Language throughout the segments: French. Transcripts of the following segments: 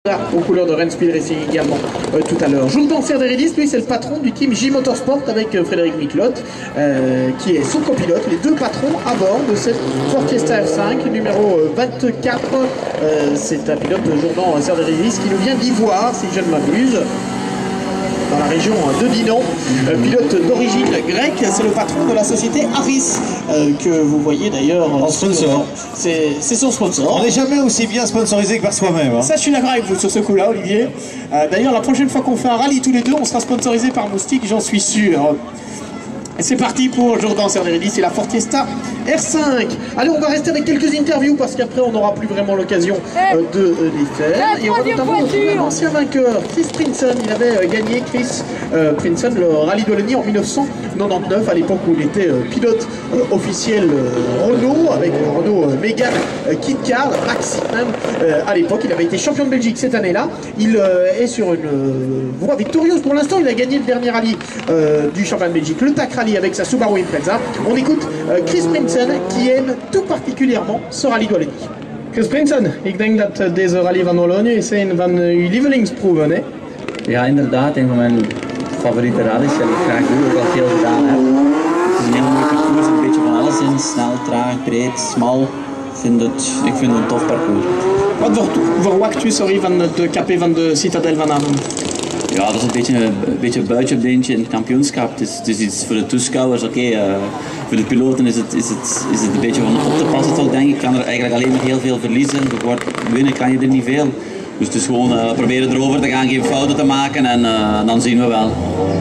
Là, aux couleurs de Rennes Speed Racing également tout à l'heure. Jourdan Serderidis, lui c'est le patron du team J Motorsport avec Frédéric Miclotte qui est son copilote, les deux patrons à bord de cette Ford Fiesta F5 numéro 24. C'est un pilote Jourdan Serderidis qui nous vient d'Ivoire si je ne m'abuse, dans la région de Dinan, pilote d'origine grecque. C'est le patron de la société Aris que vous voyez d'ailleurs en sponsor. C'est son sponsor. On n'est jamais aussi bien sponsorisé que par soi-même. Hein. Ça, je suis d'accord avec vous sur ce coup-là, Olivier. D'ailleurs, la prochaine fois qu'on fait un rallye tous les deux, on sera sponsorisé par Moustique, j'en suis sûr. Et c'est parti pour Jourdan Serderidis et la Ford Fiesta R5. Allez, on va rester avec quelques interviews parce qu'après on n'aura plus vraiment l'occasion de les faire. Et on va notamment retrouver l'ancien vainqueur, Chris Prinson. Il avait gagné, Chris Prinson, le rallye de Wallonie en 1999, à l'époque où il était pilote officiel Renault, avec le Renault Mégane Kit Car, Maxi même. À l'époque, il avait été champion de Belgique cette année-là. Il est sur une voie victorieuse. Pour l'instant, il a gagné le dernier rallye du championnat de Belgique, le TAC Rally avec sa Subaru Impreza. On écoute Chris Prinson qui aime tout particulièrement ce rallye de Wallonie. Chris Prinson, ik denk dat deze rally van Wallonië is een van uw lievelingsproeven, hè? Ja, inderdaad, een van mijn favoriete rallies dat ik graag doe, ook al veel gedaan heb. Het is een heel mooi parcours, een beetje van alles in, snel, traag, breed, smal. Ik vind het een tof parcours. Wat verwacht u van de KP van de Citadel vanavond? Ja, dat is een beetje een buitje in het kampioenschap. Het is iets voor de toeschouwers, oké. Voor de piloten is het een beetje van op te passen toch, denk ik. Kan er eigenlijk alleen maar heel veel verliezen. Winnen kan je er niet veel. Dus het is gewoon proberen erover te gaan, geen fouten te maken en dan zien we wel.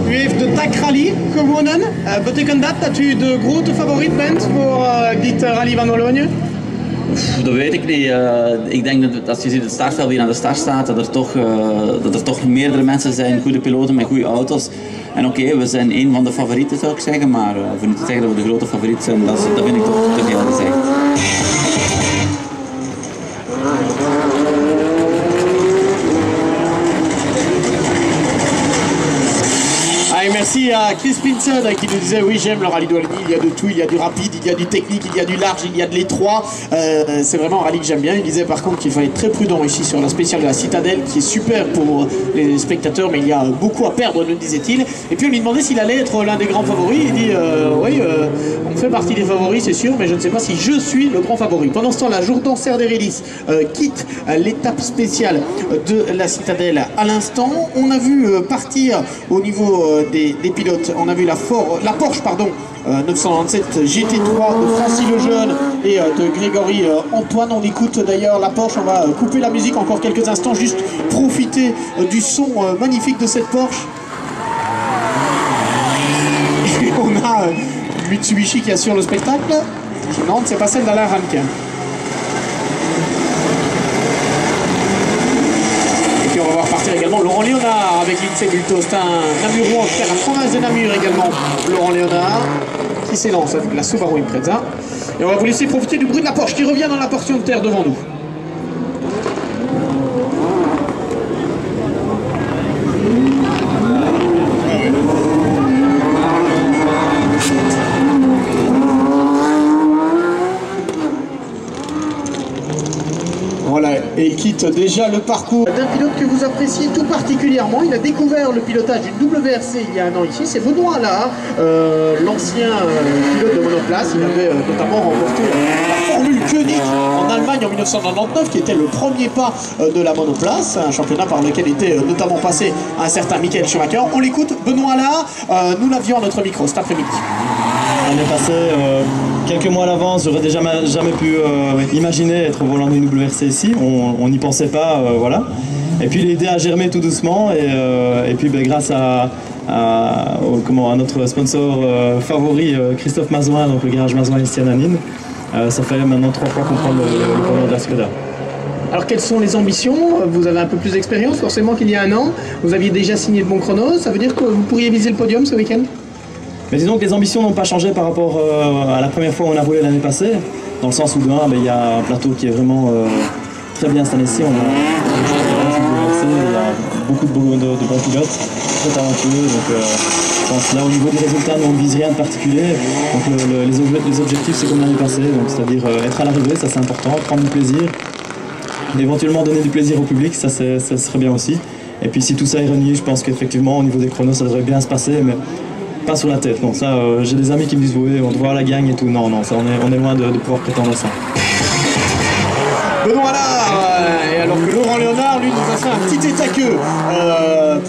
U heeft de TAC Rally gewonnen. Betekent dat u de grote favoriet bent voor dit rally van Wallonië? Dat weet ik niet. Ik denk dat als je ziet het startveld wie aan de start staat, dat er toch meerdere mensen zijn, goede piloten met goede auto's. En oké, we zijn een van de favorieten zou ik zeggen, maar voor niet te zeggen dat we de grote favoriet zijn, dat vind ik toch te veel gezegd. Merci à Chris Prinson qui nous disait oui, j'aime le rallye de Wallonie, il y a de tout, il y a du rapide, il y a du technique, il y a du large, il y a de l'étroit. C'est vraiment un rallye que j'aime bien. Il disait par contre qu'il fallait être très prudent ici sur la spéciale de la Citadelle qui est super pour les spectateurs, mais il y a beaucoup à perdre, nous disait-il. Et puis on lui demandait s'il allait être l'un des grands favoris. Il dit oui, on fait partie des favoris, c'est sûr, mais je ne sais pas si je suis le grand favori. Pendant ce temps-là, Jourdan Serderidis quitte l'étape spéciale de la Citadelle à l'instant. On a vu partir au niveau des pilotes, on a vu la Porsche 997 GT3 de Francis Lejeune et de Grégory Antoine. On écoute d'ailleurs la Porsche, on va couper la musique encore quelques instants, juste profiter du son magnifique de cette Porsche. Et on a Mitsubishi qui assure le spectacle. Non, c'est pas celle d'Alain Rankin. On va voir partir également Laurent Léonard avec Lindsay Bulto. C'est un Namurois, frère à la province de Namur également, Laurent Léonard, qui s'élance avec la Subaru Impreza. Et on va vous laisser profiter du bruit de la Porsche qui revient dans la portion de terre devant nous. Voilà, et il quitte déjà le parcours d'un pilote que vous appréciez tout particulièrement. Il a découvert le pilotage d'une WRC il y a un an ici. C'est Benoît Allard, l'ancien pilote de monoplace. Il avait notamment remporté la Formule König en Allemagne en 1999, qui était le premier pas de la monoplace, un championnat par lequel était notamment passé un certain Michael Schumacher. On l'écoute, Benoît Allard, nous l'avions à notre micro cet après-midi. L'année passée, quelques mois à l'avance, j'aurais déjà jamais pu imaginer être au volant d'une WRC ici. On n'y pensait pas, voilà. Et puis l'idée a germé tout doucement et puis grâce à notre sponsor favori, Christophe Mazouin, donc le garage Mazouin ici à Nanine, ça fait maintenant 3 fois qu'on prend le volant de la Skoda. Alors quelles sont les ambitions? Vous avez un peu plus d'expérience forcément qu'il y a un an. Vous aviez déjà signé de bons chronos. Ça veut dire que vous pourriez viser le podium ce week-end? Mais disons que les ambitions n'ont pas changé par rapport à la première fois où on a roulé l'année passée, dans le sens où il y a un plateau qui est vraiment très bien cette année-ci. Il y a beaucoup de bons pilotes, très talentueux. Donc je pense là au niveau des résultats, nous on ne vise rien de particulier. Donc les objectifs c'est comme l'année passée, c'est-à-dire être à l'arrivée, ça c'est important, prendre du plaisir. éventuellement donner du plaisir au public, ça serait bien aussi. Et puis si tout ça est renié, je pense qu'effectivement au niveau des chronos ça devrait bien se passer, mais pas sur la tête. Non, ça, j'ai des amis qui me disent oui, on doit voir la gagne et tout. Non, ça, on est loin de pouvoir prétendre à ça. Benoît là, et alors que Laurent Léonard, lui, nous a fait un petit état queue,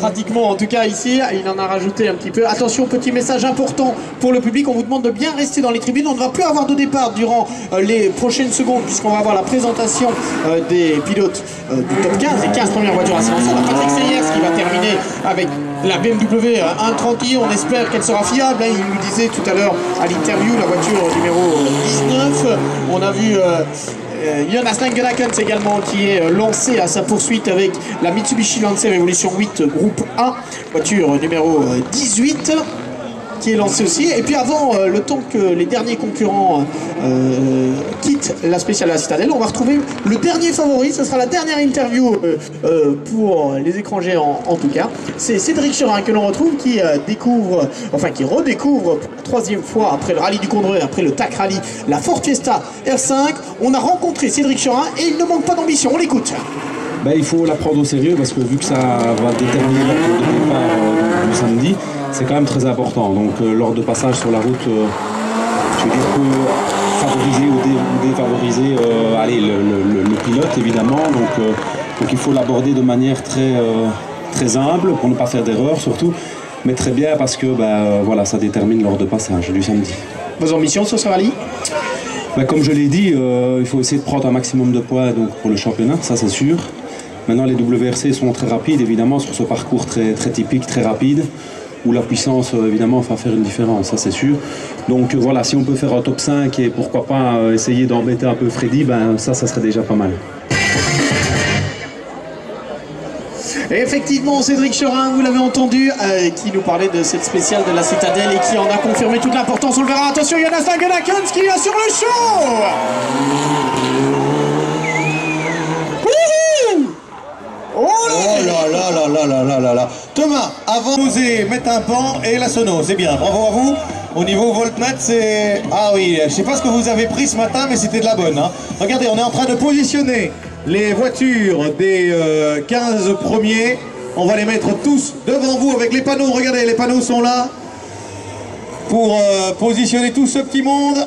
pratiquement en tout cas ici, il en a rajouté un petit peu. Attention, petit message important pour le public, on vous demande de bien rester dans les tribunes, on ne va plus avoir de départ durant les prochaines secondes, puisqu'on va avoir la présentation des pilotes du top 15, les 15 premières voitures à s'élancer. On a Patrick Seyers qui va terminer avec la BMW 130i, on espère qu'elle sera fiable, hein. Il nous disait tout à l'heure à l'interview, la voiture numéro 19, on a vu... Jonas Langenhackens également qui est lancé à sa poursuite avec la Mitsubishi Lancer Evolution 8 groupe 1, voiture numéro 18 qui est lancée aussi. Et puis avant le temps que les derniers concurrents quittent la spéciale de la Citadelle, on va retrouver le dernier favori, ce sera la dernière interview pour les écrans géants en tout cas. C'est Cédric Cherin que l'on retrouve qui découvre, enfin qui redécouvre pour la troisième fois après le rallye du Condreux, après le TAC Rally, la Ford Fiesta R5. On a rencontré Cédric Cherin et il ne manque pas d'ambition, on l'écoute. Ben, il faut la prendre au sérieux parce que vu que ça va déterminer le départ du samedi, c'est quand même très important. Donc lors de passage sur la route, je veux dire, peut favoriser ou défavoriser le pilote évidemment. Donc il faut l'aborder de manière très humble pour ne pas faire d'erreur surtout, mais très bien parce que voilà, ça détermine lors de passage du samedi. Vos ambitions sur ce rallye? Comme je l'ai dit, il faut essayer de prendre un maximum de points donc, pour le championnat, ça c'est sûr. Maintenant les WRC sont très rapides évidemment sur ce parcours très typique, très rapide, où la puissance évidemment va faire une différence, ça c'est sûr. Donc voilà, si on peut faire un top 5 et pourquoi pas essayer d'embêter un peu Freddy, ça serait déjà pas mal. Et effectivement, Cédric Cherin, vous l'avez entendu, qui nous parlait de cette spéciale de la Citadelle et qui en a confirmé toute l'importance. On le verra. Attention, Jonas Langenhackens qui est sur le show. Oh là. Thomas, avant vous mettre un pan et la sono, c'est bien, bravo à vous. Au niveau voltmètre, c'est... Ah oui, je sais pas ce que vous avez pris ce matin, mais c'était de la bonne. Hein. Regardez, on est en train de positionner les voitures des 15 premiers. On va les mettre tous devant vous avec les panneaux. Regardez, les panneaux sont là pour positionner tout ce petit monde.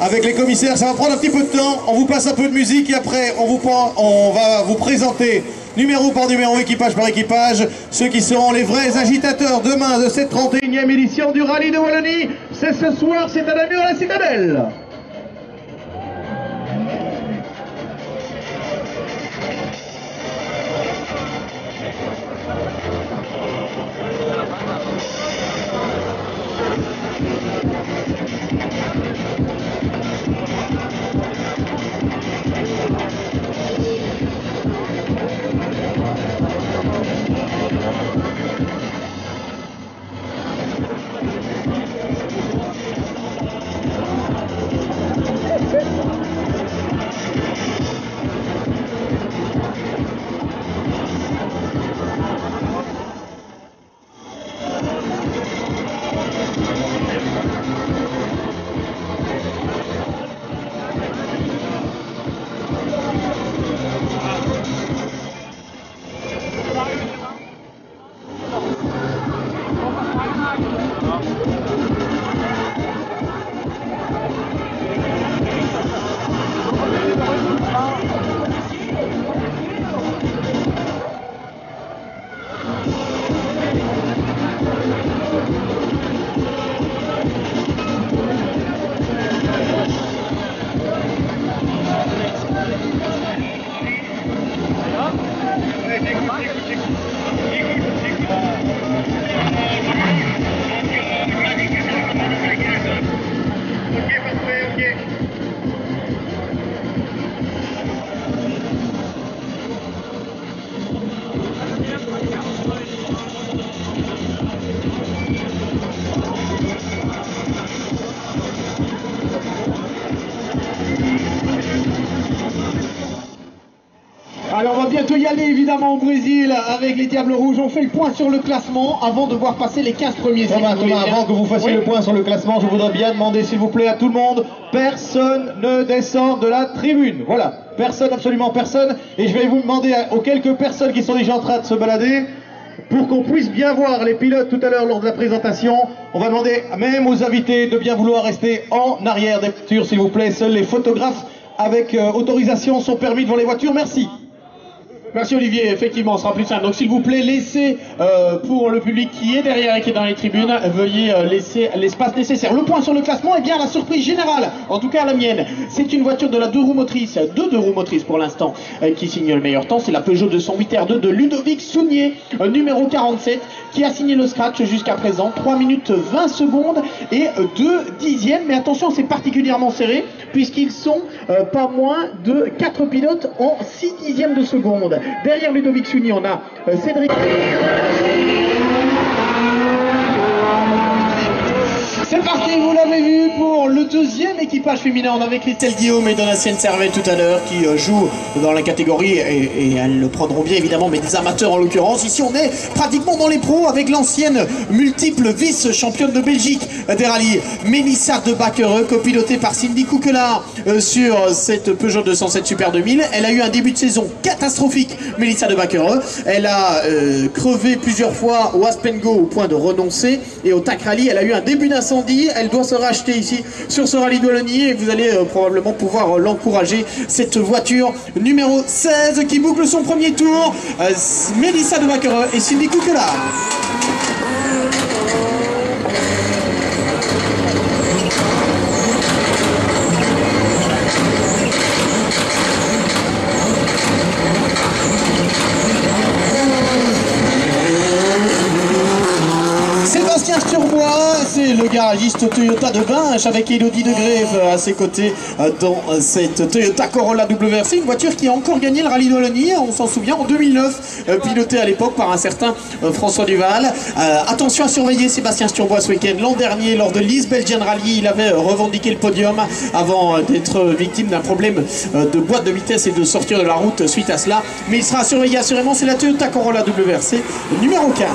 Avec les commissaires, ça va prendre un petit peu de temps. On vous passe un peu de musique et après on va vous présenter numéro par numéro, équipage par équipage, ceux qui seront les vrais agitateurs demain de cette 31e édition du Rallye de Wallonie. C'est ce soir, c'est à Namur à la Citadelle. bientôt y aller évidemment au Brésil avec les Diables Rouges. On fait le point sur le classement avant de voir passer les 15 premiers. Thomas, avant que vous fassiez le point sur le classement, je voudrais bien demander s'il vous plaît à tout le monde, personne ne descend de la tribune. Voilà, personne, absolument personne. Et je vais vous demander aux quelques personnes qui sont déjà en train de se balader, pour qu'on puisse bien voir les pilotes tout à l'heure lors de la présentation, on va demander même aux invités de bien vouloir rester en arrière des voitures, s'il vous plaît. Seuls les photographes avec autorisation sont permis devant les voitures. Merci. Merci Olivier, effectivement, ce sera plus simple. Donc s'il vous plaît, laissez pour le public qui est derrière et qui est dans les tribunes, veuillez laisser l'espace nécessaire. Le point sur le classement est bien la surprise générale, en tout cas la mienne. C'est une voiture de la deux roues motrices pour l'instant, qui signe le meilleur temps. C'est la Peugeot 208 R2 de Ludovic Sounier, numéro 47, qui a signé le scratch jusqu'à présent. 3 minutes 20 secondes et 2 dixièmes. Mais attention, c'est particulièrement serré, puisqu'ils sont pas moins de 4 pilotes en 6 dixièmes de seconde. Derrière Ludovic Sounier, on a Cédric. C'est parti, vous l'avez vu pour le deuxième équipage féminin. On avait Christelle Guillaume et Donatienne Servet tout à l'heure qui jouent dans la catégorie et elles le prendront bien évidemment, mais des amateurs en l'occurrence. Ici on est pratiquement dans les pros avec l'ancienne multiple vice-championne de Belgique des rallyes, Mélissa de Baquereux, copilotée par Cindy Coquelin sur cette Peugeot 207 Super 2000. Elle a eu un début de saison catastrophique, Mélissa de Baquereux. Elle a crevé plusieurs fois au Aspengo au point de renoncer, et au TAC Rally elle a eu un début d'incendie. Elle doit se racheter ici sur ce rallye de Wallonie et vous allez probablement pouvoir l'encourager. Cette voiture numéro 16 qui boucle son premier tour, Mélissa de Baquereux et Cindy Coquelin. Sébastien Sturbois, c'est le garagiste Toyota de Binche avec Elodie de Grève à ses côtés dans cette Toyota Corolla WRC, une voiture qui a encore gagné le rallye de Wallonie, on s'en souvient, en 2009, pilotée à l'époque par un certain François Duval. Attention à surveiller Sébastien Sturbois ce week-end. L'an dernier, lors de l'East Belgian Rally, il avait revendiqué le podium avant d'être victime d'un problème de boîte de vitesse et de sortir de la route suite à cela. Mais il sera surveillé assurément, c'est la Toyota Corolla WRC numéro 15.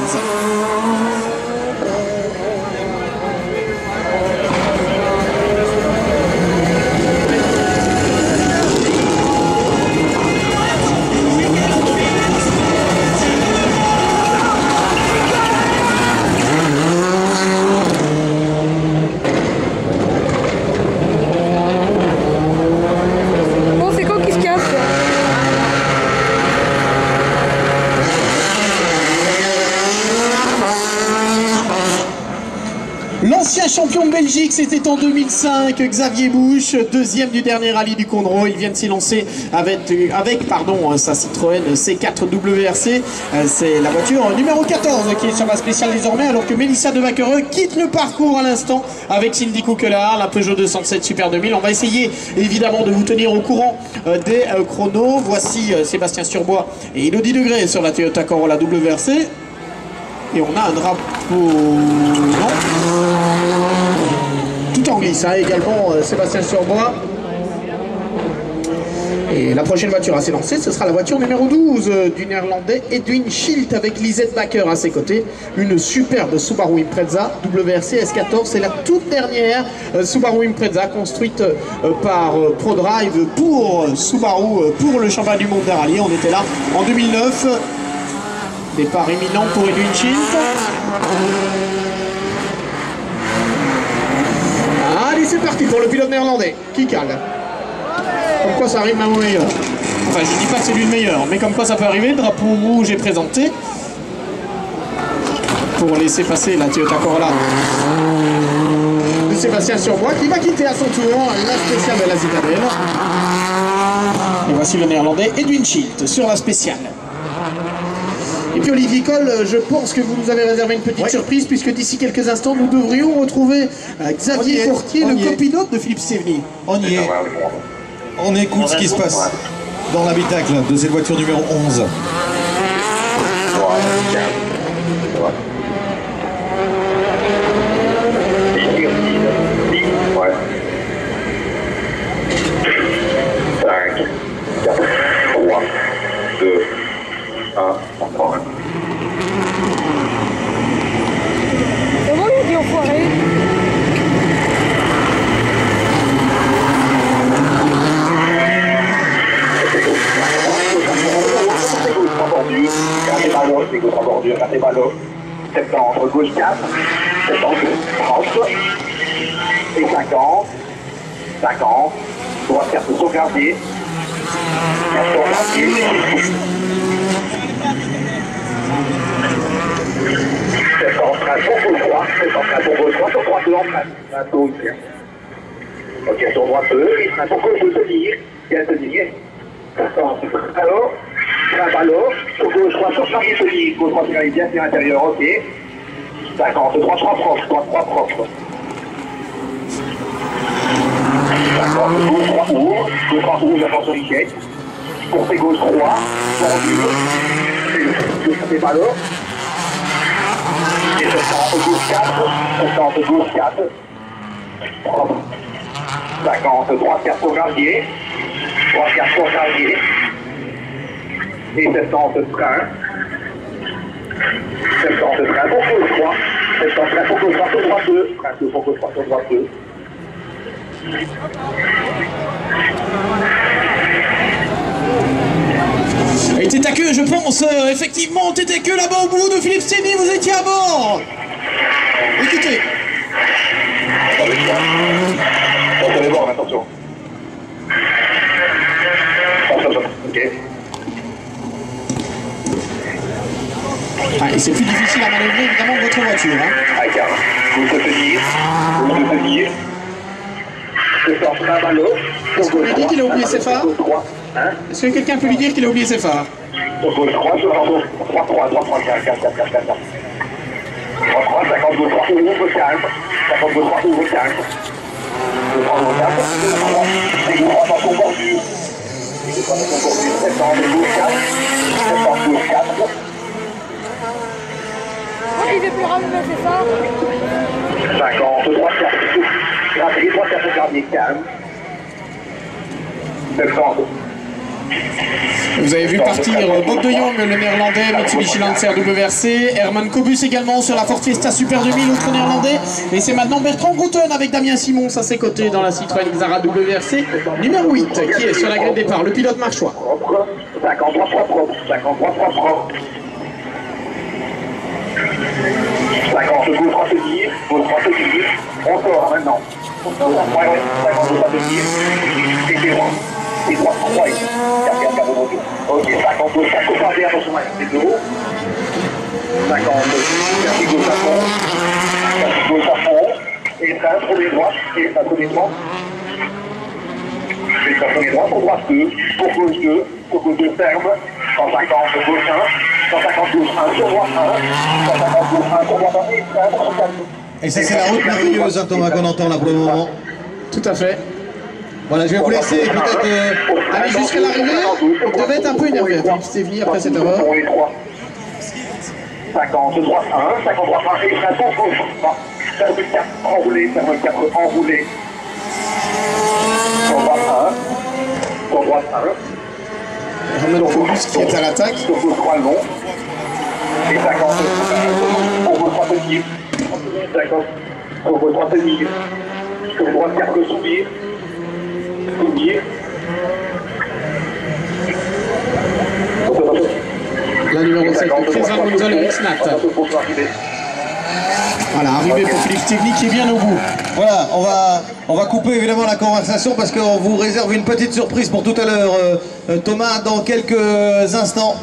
L'ancien champion de Belgique, c'était en 2005, Xavier Bouche, deuxième du dernier rallye du Condro. Il vient de s'y lancer avec sa Citroën C4 WRC. C'est la voiture numéro 14 qui est sur la spéciale désormais, alors que Mélissa de Baquereux quitte le parcours à l'instant avec Cindy Coquelin, la Peugeot 207 Super 2000. On va essayer évidemment de vous tenir au courant des chronos. Voici Sébastien Sturbois et Elodie Degré sur la Toyota Corolla WRC. Et on a un drapeau... Non. Tout en glisse, hein, également Sébastien Sturbois. Et la prochaine voiture à s'élancer, ce sera la voiture numéro 12 du néerlandais Edwin Schilt avec Lisette Bakker à ses côtés. Une superbe Subaru Impreza WRC S14. C'est la toute dernière Subaru Impreza construite par ProDrive pour Subaru, pour le championnat du monde des rallyes. On était là en 2009. Départ imminent pour Edwin Schilt. Allez, c'est parti pour le pilote néerlandais qui cale. Comme quoi ça arrive même au meilleur. Enfin, je dis pas que c'est lui le meilleur, mais comme quoi ça peut arriver. Le drapeau rouge est présenté pour laisser passer la Toyota Corolla de Sébastien Sturbois qui va quitter à son tour la spéciale de la Citadelle. Et voici le néerlandais Edwin Schilt sur la spéciale. Et puis Olivier Cole, je pense que vous nous avez réservé une petite surprise, puisque d'ici quelques instants nous devrions retrouver Xavier Portier, le copilote de Philippe Sévigny. On y est. On écoute ce qui se passe dans l'habitacle de cette voiture numéro 11. Cinq, 4, 3, 2, 1. C'est bon, il dit enfoiré. Gardez ballot, c'est gauche en bordure, gardez ballot. Septembre, gauche 4, septembre, 30 et 50, 50, droite 4 sauvegardier, 4 sauvegardier, septembre, train pour gauche 3, septembre, train pour gauche 3, sur droite 2 en train pour ici. Ok, sur droite 2, et train pour gauche 2 tenir, bien tenir, alors, train ballot, sur gauche 3, sur chargé tenir, gauche 3 tenir, bien sur l'intérieur, ok. 50, droite 3 proche, droite 3 proche. 50, gauche 3 ouvre, gauche 3 ouvre, j'avance sur l'IChet. Courtez gauche 3, c'est ballot. Et 70, gauche 4, 70, gauche 4. 50, droite 4 pour gardier. Droite 4 pour gardier. Et 70, train. 70 train pour gauche 3. 70 train pour gauche 3 sur droite 2. Train 2 pour gauche 3 sur droite 2. Et tête à queue, je pense, effectivement, tête à queue là-bas au bout de Philippe Stémy, vous étiez à bord. Écoutez. Allez voir, attention. Ok. Ah, et c'est plus difficile à manœuvrer évidemment que votre voiture. Hein. Allez, Carl. Vous te tenir. Vous te tenir. Je sors un ballot. Est-ce qu'on lui dit qu'il a oublié ses phares? Est-ce que quelqu'un peut lui dire qu'il a oublié ses phares? Sur gauche 3, sur gauche 3, 3, 3, 3, 4, 4, 4, 4, 4, 4. 3, 3, 50, gauche 3, ouvre, calme. 50, gauche 3, ouvre, calme. 2, 3, ouvre, calme. 3, et gauche 3, attention, bordure. Et gauche 3, attention, bordure. 700, gauche 4. 700, gauche 4. Il veut plus ramener ses phares. 50, 3, 4. Grappez, 3, 4, gardier, calme. 700. Vous avez vu partir Bob de Jong, le néerlandais, Mitsubishi Lancer WRC, Herman Kobus également sur la Ford Fiesta Super 2000, autre néerlandais. Et c'est maintenant Bertrand Grouten avec Damien Simons à ses côtés dans la Citroën Xara WRC numéro 8 qui est sur la grille de départ, le pilote marchois. 53 propre, 53 propre. 50, gauche 3 tenir, gauche 3 tenir. On sort maintenant. Ouais, 50, gauche 3 tenir. Et c'est droit. Et 3, 3 et 4, 4, ok, 50, gauche 4, gauche 1, attention, c'est de haut. 50, merci gauche à fond. Merci gauche à fond. Et train, premier droite. Et train, premier droite. Et train, premier droite, pour droite 2. Pour gauche 2. Pour gauche 2, ferme. 150, gauche 1. 150, gauche 1, sur droite 1. 150, gauche 1, sur droite 1. Et train, pour 4. Et ça, c'est la route merveilleuse, hein, Thomas, qu'on entend là pour le moment. Tout à fait. Voilà, je vais vous laisser peut-être... Allez, jusqu'à l'arrivée, il devait être un peu énervé à Philippe Stémy après cette erreur. 50, droite 1, 50, droite 1, et train pour gauche 3. Ferme 4, enroulé, ferme 4, enroulé. Sur droite 1. Sur droite 1. Herman Kobus qui est à l'attaque. Sur gauche 3 long. Et 50, pour gauche 3 tenir. 50, pour gauche 3 tenir. Sur droite 4, soubir. Soubir. La numéro 7, Chris Van Munzel et Rixnat. Voilà, arrivé pour Philippe Stémy qui est bien au bout. Voilà, on va couper évidemment la conversation parce qu'on vous réserve une petite surprise pour tout à l'heure, Thomas, dans quelques instants.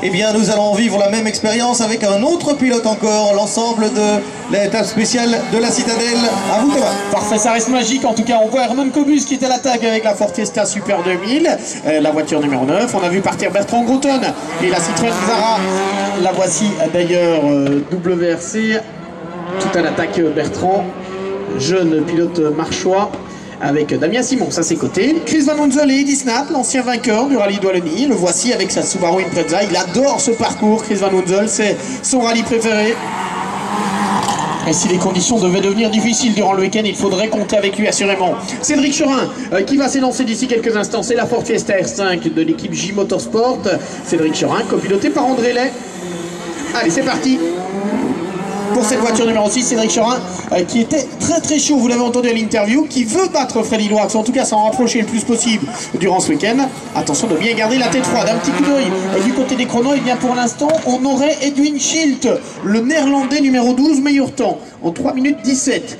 Eh bien, nous allons vivre la même expérience avec un autre pilote encore, l'ensemble de l'étape spéciale de la Citadelle. À vous, Thomas. Parfait, ça reste magique. En tout cas, on voit Herman Kobus qui est à l'attaque avec la Ford Fiesta Super 2000, la voiture numéro 9. On a vu partir Bertrand Grouten et la Citroën Xara. La voici d'ailleurs WRC. Tout à l'attaque Bertrand, jeune pilote marchois, avec Damien Simons à ses côtés. Chris Van Munzel et Eddie Snat, l'ancien vainqueur du rallye de Wallonie. Le voici avec sa Subaru Impreza. Il adore ce parcours, Chris Van Munzel, c'est son rallye préféré. Et si les conditions devaient devenir difficiles durant le week-end, il faudrait compter avec lui assurément. Cédric Chorin qui va s'élancer d'ici quelques instants. C'est la Ford Fiesta R5 de l'équipe J Motorsport. Cédric Chorin, copiloté par André Lay. Allez, c'est parti pour cette voiture numéro 6, Cédric Chorin qui était très chaud, vous l'avez entendu à l'interview, qui veut battre Freddy Loax, en tout cas s'en rapprocher le plus possible durant ce week-end. Attention de bien garder la tête froide. Un petit coup d'œil du côté des chronos, et bien pour l'instant on aurait Edwin Schilt, le néerlandais numéro 12, meilleur temps en 3 minutes 17.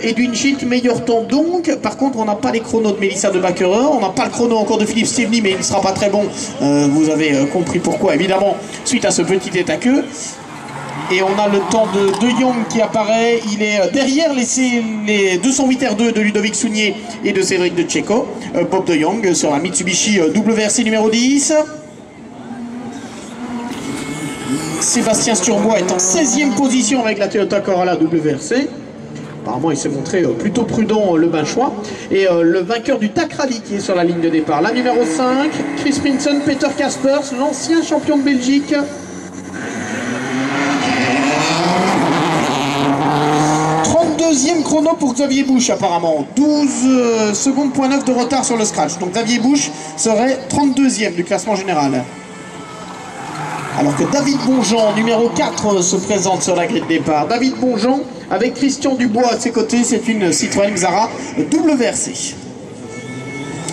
Edwin Schilt, meilleur temps donc. Par contre on n'a pas les chronos de Melissa de Bakkerer, on n'a pas le chrono encore de Philippe Steveny, mais il ne sera pas très bon. Vous avez compris pourquoi évidemment suite à ce petit tête à queue. Et on a le temps de Jong qui apparaît, il est derrière les 208 R2 de Ludovic Sounier et de Cédric de Tchéco. Bob de Jong sur la Mitsubishi WRC numéro 10. Sébastien Sturbois est en 16e position avec la Toyota Corolla WRC. Apparemment il s'est montré plutôt prudent le Binchois. Et le vainqueur du TAC Rally qui est sur la ligne de départ. La numéro 5, Chris Pinson, Peter Kaspers, l'ancien champion de Belgique. 32e chrono pour Xavier Busch apparemment, 12 secondes point 9 de retard sur le scratch. Donc Xavier Busch serait 32e du classement général. Alors que David Bonjean, numéro 4, se présente sur la grille de départ. David Bonjean avec Christian Dubois à ses côtés, c'est une Citroën Xara WRC.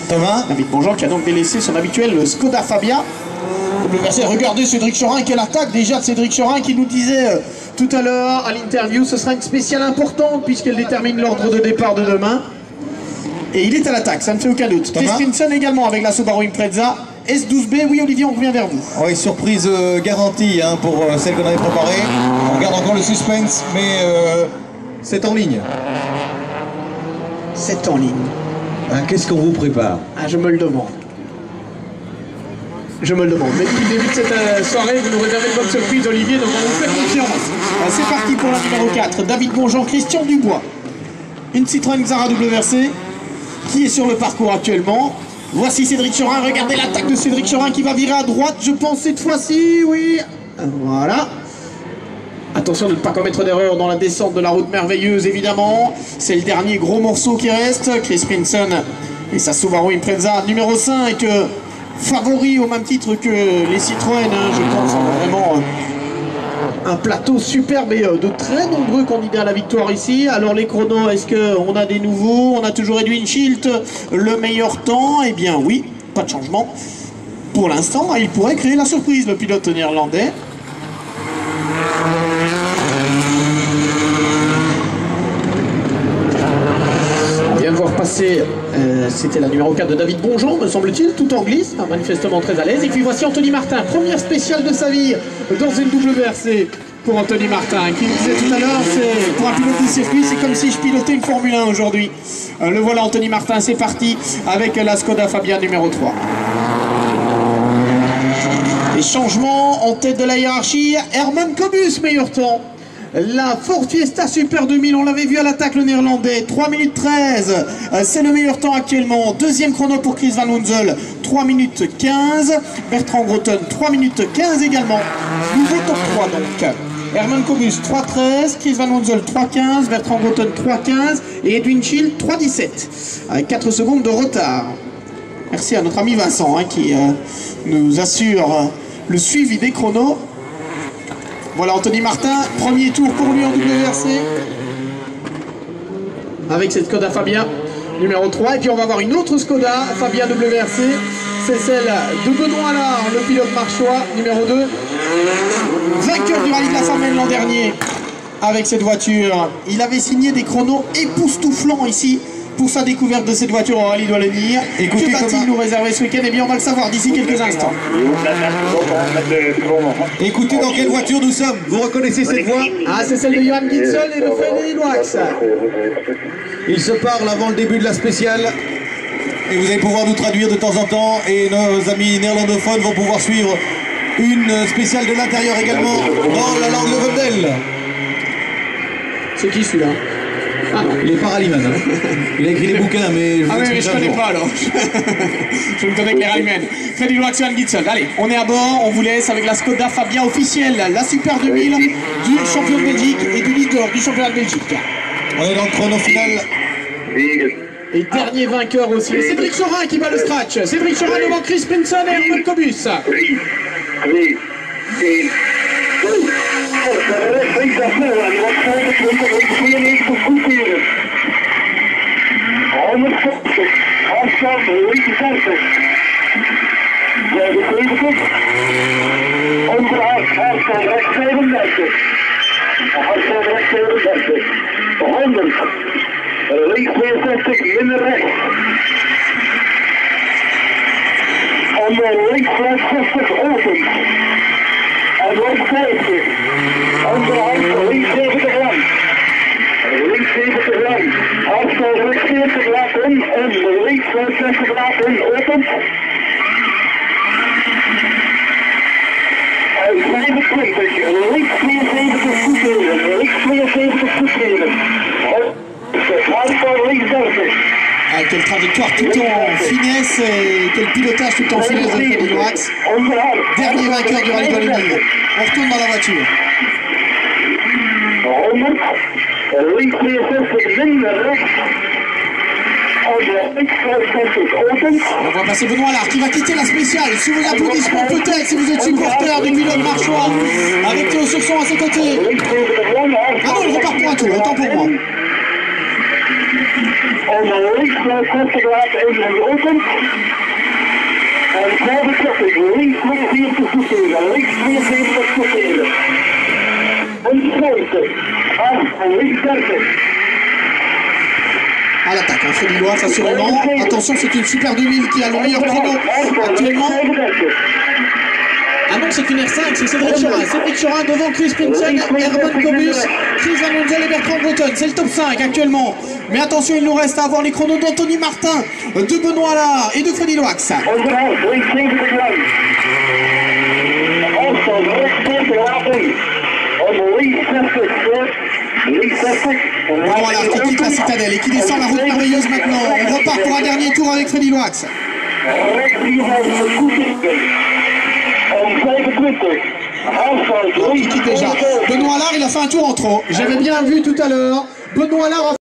Thomas. David Bonjean qui a donc délaissé son habituel Skoda Fabia WRC. Regardez Cédric Chorin, quelle attaque déjà de Cédric Chorin qui nous disait tout à l'heure à l'interview, ce sera une spéciale importante puisqu'elle détermine l'ordre de départ de demain. Et il est à l'attaque, ça ne fait aucun doute. Chris Pinson également avec la Subaru Impreza S12B. Oui Olivier, on revient vers vous. Oui, surprise garantie hein, pour celle qu'on avait préparée. On garde encore le suspense, mais c'est en ligne. C'est en ligne. Hein, qu'est-ce qu'on vous prépare? Ah, je me le demande. Je me le demande. Mais depuis le début de cette soirée, vous nous réservez de bonnes surprises, Olivier, donc on vous fait confiance. C'est parti pour la numéro 4. David Bonjean, Christian Dubois. Une Citroën Xara WRC qui est sur le parcours actuellement. Voici Cédric Chorin. Regardez l'attaque de Cédric Chorin qui va virer à droite, je pense, cette fois-ci. Oui. Voilà. Attention de ne pas commettre d'erreur dans la descente de la route merveilleuse, évidemment. C'est le dernier gros morceau qui reste. Chris Pinson et sa Subaru Impreza numéro 5. Favori au même titre que les Citroën, hein, je pense, vraiment un plateau superbe et de très nombreux candidats à la victoire ici. Alors les chronos, est-ce qu'on a des nouveaux? On a toujours Edwin Schilt, le meilleur temps. Eh bien oui, pas de changement. Pour l'instant, il pourrait créer la surprise, le pilote néerlandais. On vient de voir passer, c'était la numéro 4 de David Bonjean, me semble-t-il, tout en glisse, manifestement très à l'aise. Et puis voici Anthony Martin, première spéciale de sa vie dans une WRC pour Anthony Martin, qui nous disait tout à l'heure, c'est pour un pilote de circuit, c'est comme si je pilotais une Formule 1 aujourd'hui. Le voilà Anthony Martin, c'est parti avec la Skoda Fabia numéro 3. Les changements en tête de la hiérarchie, Herman Kobus, meilleur temps. La Ford Fiesta Super 2000, on l'avait vu à l'attaque, le néerlandais, 3 minutes 13, c'est le meilleur temps actuellement. Deuxième chrono pour Chris Van Hunzel, 3 minutes 15. Bertrand Groton, 3 minutes 15 également. Nouveau top 3 donc. Herman Kobus, 3.13, Chris Van Hunzel, 3.15, Bertrand Groton, 3.15 et Edwin Schilt, 3.17, avec 4 secondes de retard. Merci à notre ami Vincent hein, qui nous assure le suivi des chronos. Voilà Anthony Martin, premier tour pour lui en WRC. Avec cette Skoda Fabia numéro 3. Et puis on va voir une autre Skoda Fabia WRC. C'est celle de Benoît Allard, le pilote marchois, numéro 2. Vainqueur du rallye de la Sarmène l'an dernier avec cette voiture. Il avait signé des chronos époustouflants ici pour sa découverte de cette voiture en rallye Douala-Venir. Que va-t-il nous réserver ce week-end? Eh bien on va le savoir d'ici quelques instants. Écoutez dans quelle voiture nous sommes. Vous reconnaissez cette voix? Ah, c'est celle de Johan Gitzel et de Freddy Loax. Ils se parlent avant le début de la spéciale. Et vous allez pouvoir nous traduire de temps en temps. Et nos amis néerlandophones vont pouvoir suivre une spéciale de l'intérieur également dans la langue de Vendel. C'est qui celui-là? Il est paralymane. Hein. Il a écrit des bouquins, mais ah oui, mais je connais pas alors. Je ne connais que les rallymen. Freddy Loax, Johan Gitzel. Allez, on est à bord, on vous laisse avec la Skoda Fabia officielle, la Super 2000 du champion de Belgique et du leader du championnat de Belgique. On est dans le chrono final. Et dernier vainqueur aussi, Cédric Chorin qui bat le scratch. Cédric Chorin devant Chris Pinson et Herman Cobus. Links 62, minder rechts. En links 65 opent. En links 50. Onderhand links 70 lang. Links 70 lang. Afstand rechts 40 laten en links 60 laten opent. En 25. Links 72 voetheden. Links 72 voetheden. Ah, quelle trajectoire tout en finesse et quel pilotage tout en finesse de Freddy Loax. Dernier vainqueur du rallye Wallonie. On retourne dans la voiture. On va passer Benoît Allard qui va quitter la spéciale. Sous vos applaudissements peut-être si vous êtes supporter du pilote marchois avec Théo Surson à ses côtés. Ah non, il repart pour un tour, autant pour moi. En links 60 laten en opent. En 45, links 42 voetheden, links 72 voetheden. En 50, af en links 30. À l'attaque, hein, Freddy Loax assurément. Attention, c'est une Super 2000 qui a le meilleur chrono actuellement. Ah non, c'est une R5, c'est Cédric Chorin. Cédric Chorin devant Chris Pinson, Herman Cobus, Chris Van Monzel et Bertrand Breton. C'est le top 5 actuellement. Mais attention, il nous reste à avoir les chronos d'Anthony Martin, de Benoît Allard et de Freddy Loax. Benoît Allard qui quitte la citadelle et qui descend la route merveilleuse maintenant. On repart pour un dernier tour avec Freddy Loax. Qui quitte déjà. Benoît Allard, il a fait un tour en trop. J'avais bien vu tout à l'heure. Benoît Allard a